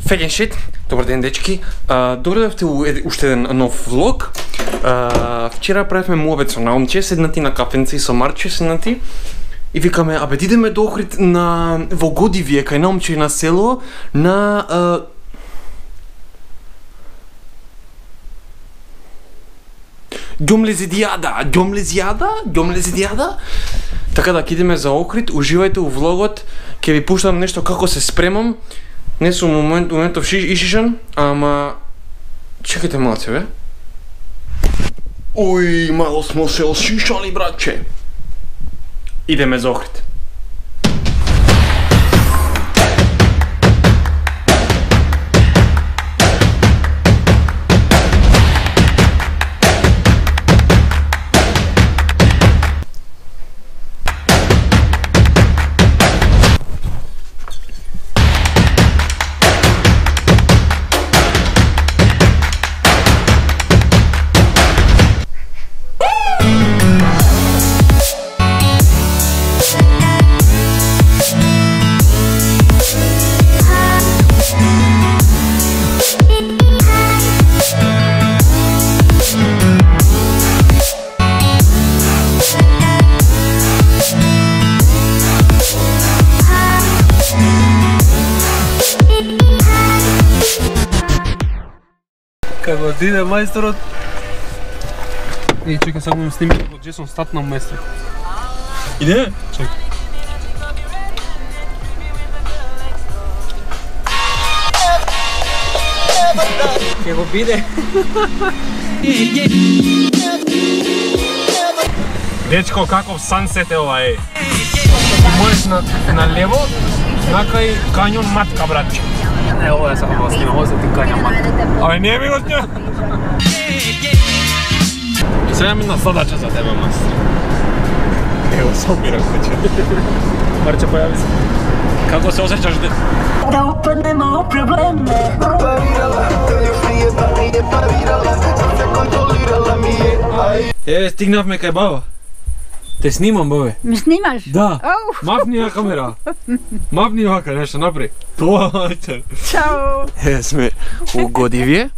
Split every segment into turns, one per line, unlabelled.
Фекен шит, добър ден дечки, добре дойдохте уште еден нов влог. Вчера правихме муабет со наумче, седнати на кафенце и со Марче седнати и викаме, абе идеме до Охрид на во Годивие, кај наумче и на село, на Ѓомлезидијада. Така да, идеме за Охрид, уживајте у влогот, ќе ви пуштам нешто како се спремам. Не сум моментов ишишан, ама чекайте малце бе. Уј, мало смо се осишали, братче. Идеме за Охрид.
Како отиде мајсторот и чека само им снимам од Джесон Статнам мајстор.
Иде?
Чека. Ке го биде.
Дечко, каков сансет е ова е?
Можеш на лево, накај канјон матка, братче.
Не, ова е само снимам, ова се ти канја матка.
Абе не ми го сня. И сега имам една задача за тебе, мастер. Ево, собирам куче.
Марче, појави се.
Како се осеќаш дете?
Da upadnemo u probleme.
Еве, стигнавме кај баба. Те снимам, бабе.
Ме снимаш?
Да.
Оу.
Мапни ја камера. Мапни вака нешто напри. Тоа е.
Чао.
Е, сме у Годивие.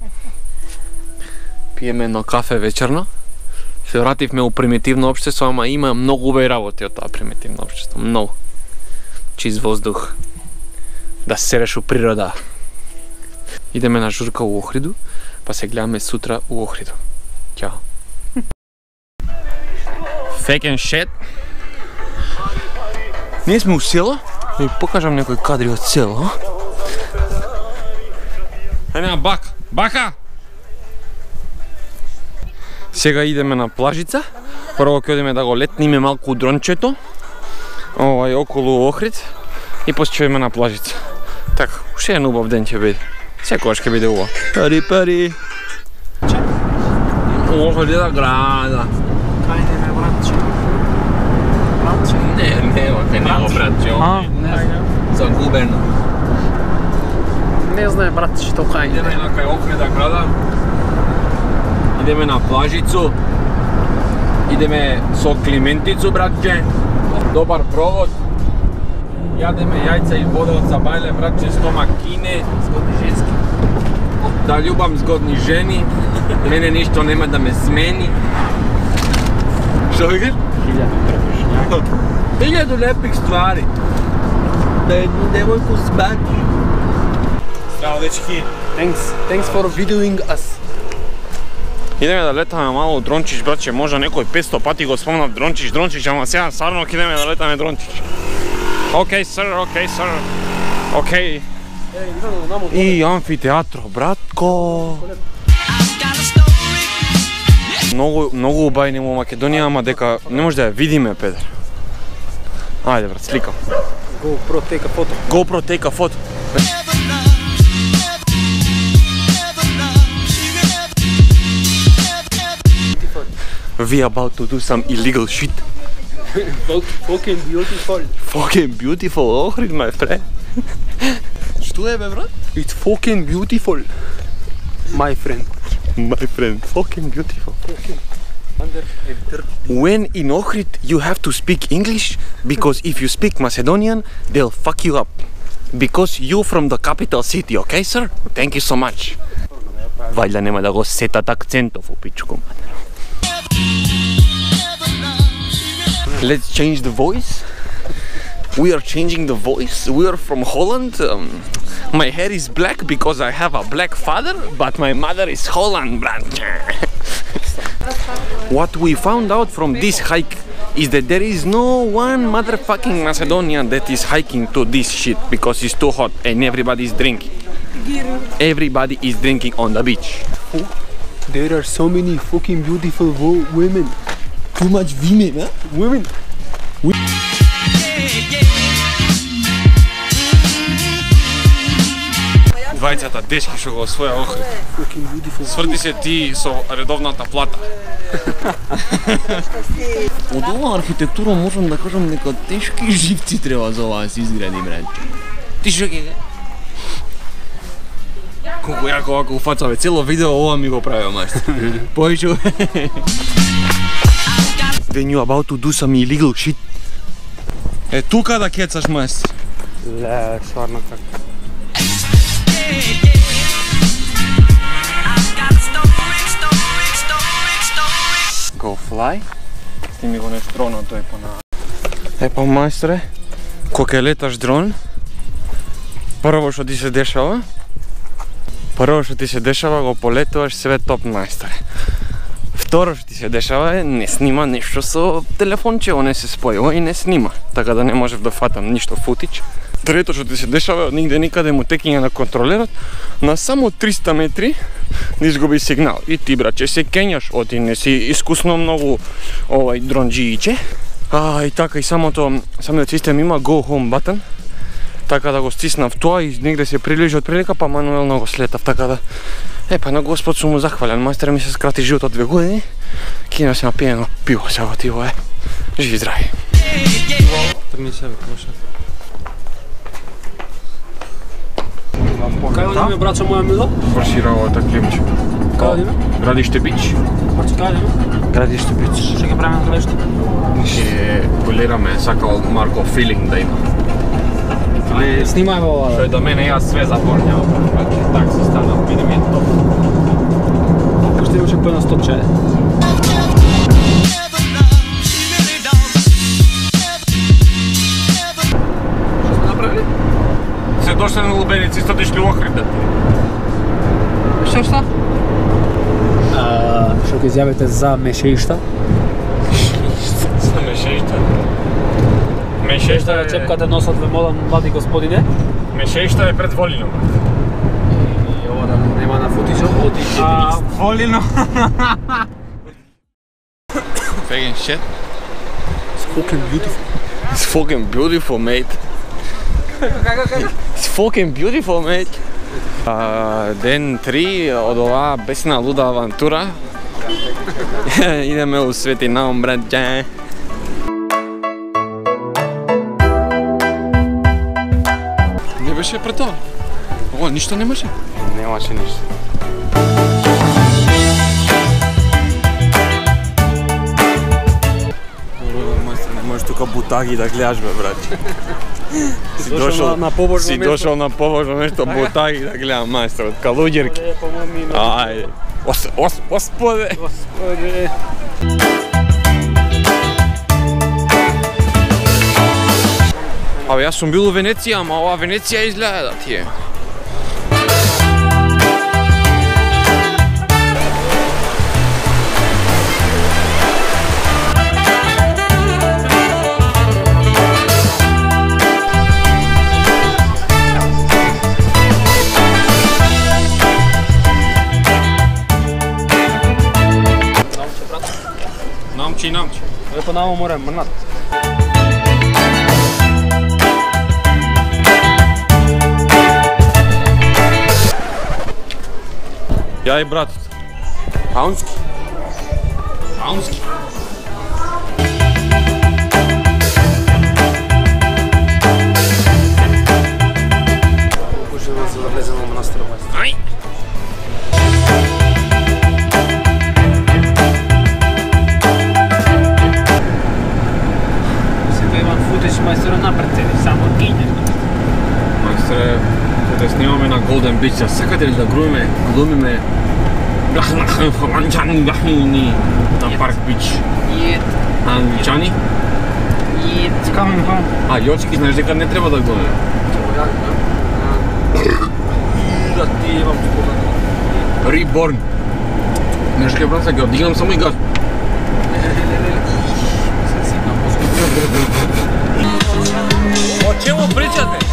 Пиеме едно кафе вечерно. Се вративме у примитивно општество, ама има многу убави работи од тоа примитивно општество. Многу. Чист воздух. Да се сереш у природа. Идеме на журка у Охриду, па се гледаме сутра у Охриду. Ćao. Фекен шет. Ние сме у село. Да ви покажам некои кадри од село. Една бак. Бака! Сега идеме на плажица. Прво ќе одиме да го летниме малку дрончето. Овај околу Охрид. И после ќе одиме на плажица. Така, уште еден убав ден ќе биде. Секогаш ќе биде убав. Пари. Охрида града.
Кајде ме, братче? Братче?
Не, вака не го братче. Загубено.
Не знае, братче, то кајде.
Идеме на кај Охрида града. Идеме на плажицу. Идеме со Климентицу, братче. Добар провод. Јадеме јајца и вода од Сабајле, братче, стомак кине.
Згодни женски.
Да љубам згодни жени. Мене ништо нема да ме смени. Што викаш? 1000 лепих ствари. Да едну девојку сбати.
Здраво, дечки. Thanks for videoing us.
Идеме да летаме малку дрончиш, братче, можда некој 500 пати го спомнав дрончиш, ама сега стварно ќе идеме да летаме дрончиш. Океј, сир. Океј. И амфитеатро, братко. Многу убајни во Македонија, ама дека не може да ја видиме, Педер. Ајде, брат, сликам. GoPro take a photo. We about to do some illegal shit.
Fucking beautiful.
Fucking beautiful, Охрид, my friend. Што е, бе, брат? It's fucking beautiful.
My friend.
My friend, fucking beautiful. When in Ohrid you have to speak English, because if you speak Macedonian, they'll fuck you up. Because you from the capital city, okay, sir? Thank you so much. Valjda nema da go setat akcentov u pičku. Let's change the voice. We are changing the voice. We are from Holland. My hair is black because I have a black father, but my mother is Holland. What we found out from this hike is that there is no one motherfucking Macedonian that is hiking to this shit because it's too hot and everybody is drinking. Everybody is drinking on the beach.
There are so many fucking beautiful women.
Too much women, huh?
Women.
Двајцата дечки што го освоја Охрид. Сврти се ти со редовната плата. Од оваа архитектура можам да кажам дека тешки живци треба за оваа да се изгради, брат. Ти што ќе? Колку јако овако уфацаве цело видео, ова ми го правио мајстор. Појчу. When you about to do some illegal shit. Е тука да кецаш, мајстор.
Ле, стварно како.
Go fly. Ти ми го неш дронот тој пона. Епа мајсторе, кога леташ дрон, прво што ти се дешава, го полетуваш све топ, мајсторе. Второ што ти се дешава е не снима нешто со телефончево, не се спојува и не снима, така да не можев да фатам ништо футич. Трето што ти се дешава, нигде никаде му текиња на контролерот, на само 300 метри да изгуби сигнал. И ти, браче, се кењаш, оти не си искусно многу дронџииче. И така, и самиот систем има go home button, така да го стиснав тоа и негде се приближи од прилика, па мануелно го слетав, така да... Епа, на Господ сум му захвален, мајстер ми се скрати животот 2 години, кина се напие едно пиво сега тиво е. Живи здрави.
Трни себе, проша.
Кај одиме, брачо моја мила?
Врши работа, Климче.
Кај одиме?
Градиште бич.
Брачо, кај одиме?
Градиште бич.
Што ќе правиме на градиште?
Ще полираме, сакал Марко филинг да има.
Али снимајме ова.
Што е до мене, јас све запорњав, так се станав, биде ми е топ.
Што имаше по едно стопче? Што сме направили?
Се дошле на Лубеници, сте отишли у Охрид да ти.
Што? Што ќе изјавите за Мешеишта?
За Мешеишта? Мешеишта е...
Чепкате носот ве молам, млади господине.
Мешеишта е пред Волино.
И ова да нема на футичот, оти
Волино. Fucking shit.
It's fucking beautiful.
It's fucking beautiful, mate. It's fucking beautiful, mate. Ден 3 од оваа бесна луда авантура. Идеме у Свети Наум, братче. Не беше пред тоа? Ова ништо немаше?
Немаше ништо.
Не можеш тука бутаги да гледаш, бе, братче. Си дошол на побожно место, бутаги да гледам, мајстор, од калуѓерки. Ајде. Господе!
Господе!
Абе, јас сум бил у Венеција, ама ова Венеција изгледа да ти е. Намчи.
Лепо намо море мрнат.
Ја и братот. Паунски.
Покажуваме за да влеземе во манастирот.
Ај!
Се вејман футич мајстора напред тебе, само гињеш.
отидеме на Голден Бич, сакате ли да глумиме англичани на Парк Бич? Англичани?
It's coming home.
А, Јочки, знаеш дека не треба да глумиме.
Да ти имам спознато.
Reborn. Знаеш ке брат, ќе одигнам само и газ. О чему причате?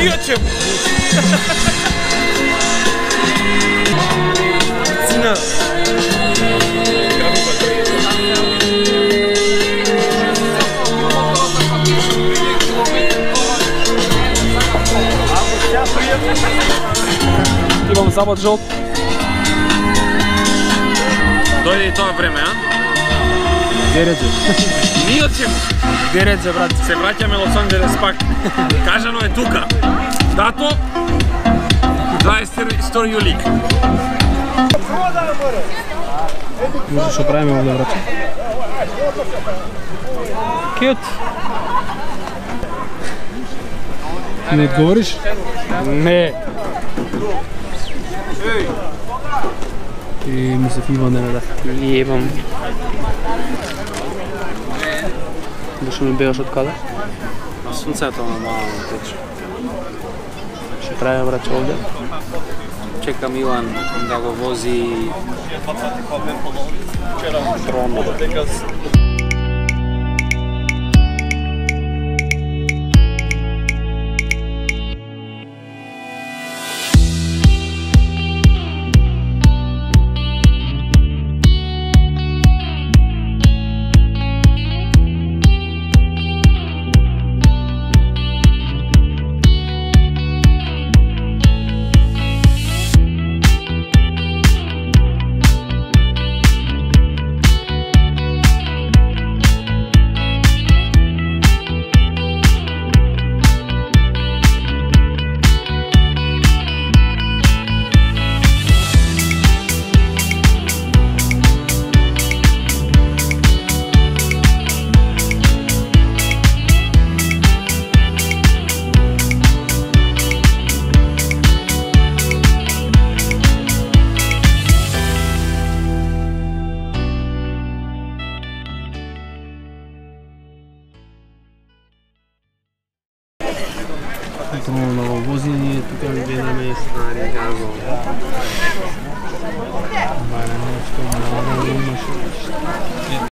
Ни о чему. Цина.
Имам забат жолт.
Дојде и тоа време, а?
Дереđe.
Ни о чему.
Дереđe, брат.
Се враќаме Лос Анџелес пак. Кажано е тука. Дато 22 јули.
Може што правиме овде, брат. Кјут. Не одговориш?
Не.
И ми се фива не да.
Јебам. Зашо ми бегаш од каде?
На сонцето на мало тече.
Што правиме, брат, овде?
Чекам Иван да го вози трона.
На вози ние тука ми гледаме стари газо. Баре нешто мало имаше.